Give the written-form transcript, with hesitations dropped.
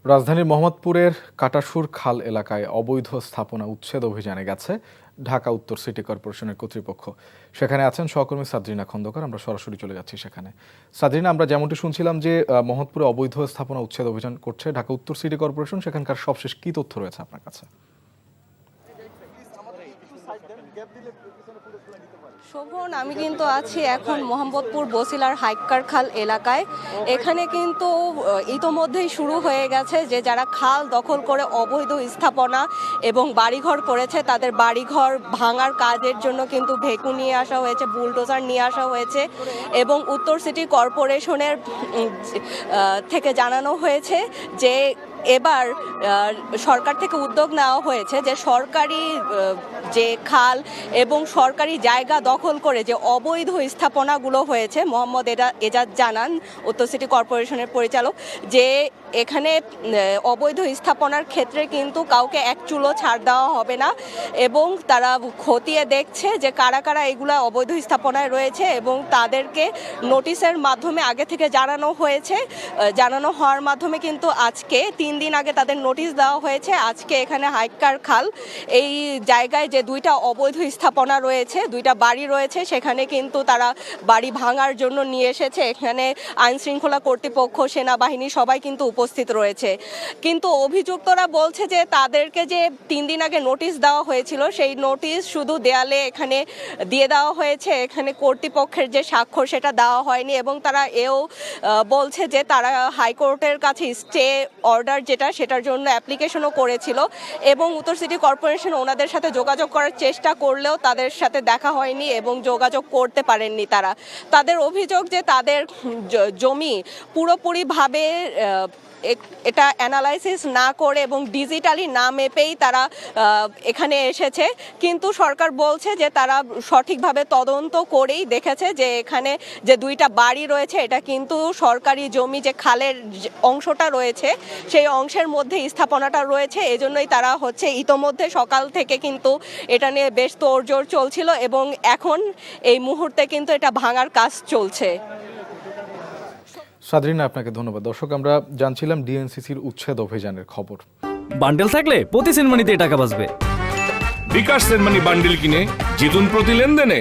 রাজধানীর মোহাম্মদপুরের কাটাসুর খাল এলাকায় অবৈধ স্থাপনা উচ্ছেদ অভিযানে গেছে ঢাকা উত্তর সিটি কর্পোরেশনের কর্তৃপক্ষ। সেখানে আছেন সহকর্মী সাদরিনা খন্দকার। আমরা সরাসরি চলে যাচ্ছি সেখানে। সাদরিনা, আমরা যেমনটি শুনছিলাম যে মোহাম্মদপুরে অবৈধ স্থাপনা উচ্ছেদ অভিযান করছে ঢাকা উত্তর সিটি কর্পোরেশন, সেখানকার সবশেষ কি তথ্য রয়েছে আপনার কাছে? শোভন, আমি কিন্তু আছি এখন মোহাম্মদপুর বসিলার হাইক্কার খাল এলাকায়। এখানে কিন্তু ইতোমধ্যেই শুরু হয়ে গেছে যে যারা খাল দখল করে অবৈধ স্থাপনা এবং বাড়িঘর করেছে তাদের বাড়িঘর ভাঙার কাজের জন্য কিন্তু ভেকু নিয়ে আসা হয়েছে, বুলডোজার নিয়ে আসা হয়েছে এবং উত্তর সিটি কর্পোরেশনের থেকে জানানো হয়েছে যে এবার সরকার থেকে উদ্যোগ নেওয়া হয়েছে যে সরকারি যে খাল এবং সরকারি জায়গা দখল করে যে অবৈধ স্থাপনাগুলো হয়েছে। মোহাম্মদ এজাজ জানান, উত্তর সিটি কর্পোরেশনের পরিচালক, যে এখানে অবৈধ স্থাপনার ক্ষেত্রে কিন্তু কাউকে এক চুলো ছাড় দেওয়া হবে না এবং তারা খতিয়ে দেখছে যে কারা কারা এগুলা অবৈধ স্থাপনায় রয়েছে এবং তাদেরকে নোটিশের মাধ্যমে আগে থেকে জানানো হয়েছে। জানানো হওয়ার মাধ্যমে কিন্তু আজকে 3 দিন আগে তাদের নোটিশ দেওয়া হয়েছে। আজকে এখানে হাইক্কার খাল এই জায়গায় যে 2টা অবৈধ স্থাপনা রয়েছে, 2টা বাড়ি রয়েছে, সেখানে কিন্তু তারা বাড়ি ভাঙার জন্য নিয়ে এসেছে। এখানে আইন শৃঙ্খলা কর্তৃপক্ষ, সেনাবাহিনী সবাই কিন্তু উপস্থিত রয়েছে। কিন্তু অভিযুক্তরা বলছে যে তাদেরকে যে 3 দিন আগে নোটিশ দেওয়া হয়েছিল সেই নোটিশ শুধু দেয়ালে এখানে দিয়ে দেওয়া হয়েছে, এখানে কর্তৃপক্ষের যে স্বাক্ষর সেটা দেওয়া হয়নি এবং তারা এও বলছে যে তারা হাইকোর্টের কাছে স্টে অর্ডার সেটার জন্য অ্যাপ্লিকেশনও করেছিল এবং উত্তর সিটি কর্পোরেশন ওনাদের সাথে যোগাযোগ করার চেষ্টা করলেও তাদের সাথে দেখা হয়নি এবং যোগাযোগ করতে পারেননি তারা। তাদের অভিযোগ যে তাদের জমি পুরোপুরিভাবে এটা অ্যানালাইসিস না করে এবং ডিজিটালি না মেপেই তারা এখানে এসেছে, কিন্তু সরকার বলছে যে তারা সঠিকভাবে তদন্ত করেই দেখেছে যে এখানে যে 2টা বাড়ি রয়েছে এটা কিন্তু সরকারি জমি, যে খালের অংশটা রয়েছে সেই অংশের মধ্যে স্থাপনাটা রয়েছে। এজন্যই তারা ইতোমধ্যে সকাল থেকে কিন্তু এটা নিয়ে বেশ তোড়জোড় চলছিল এবং এখন এই মুহূর্তে কিন্তু এটা ভাঙার কাজ চলছে। সাদরিনা, আপনাকে ধন্যবাদ। দর্শক, আমরা জানছিলাম ডিএনসিসির উচ্ছেদ অভিযানের খবর। বান্ডেল থাকলে প্রতি সেনমানিতে টাকা বাঁচবে। বিকাশ সেনমানি বান্ডেল কিনে জিতুন প্রতি লেনদেনে।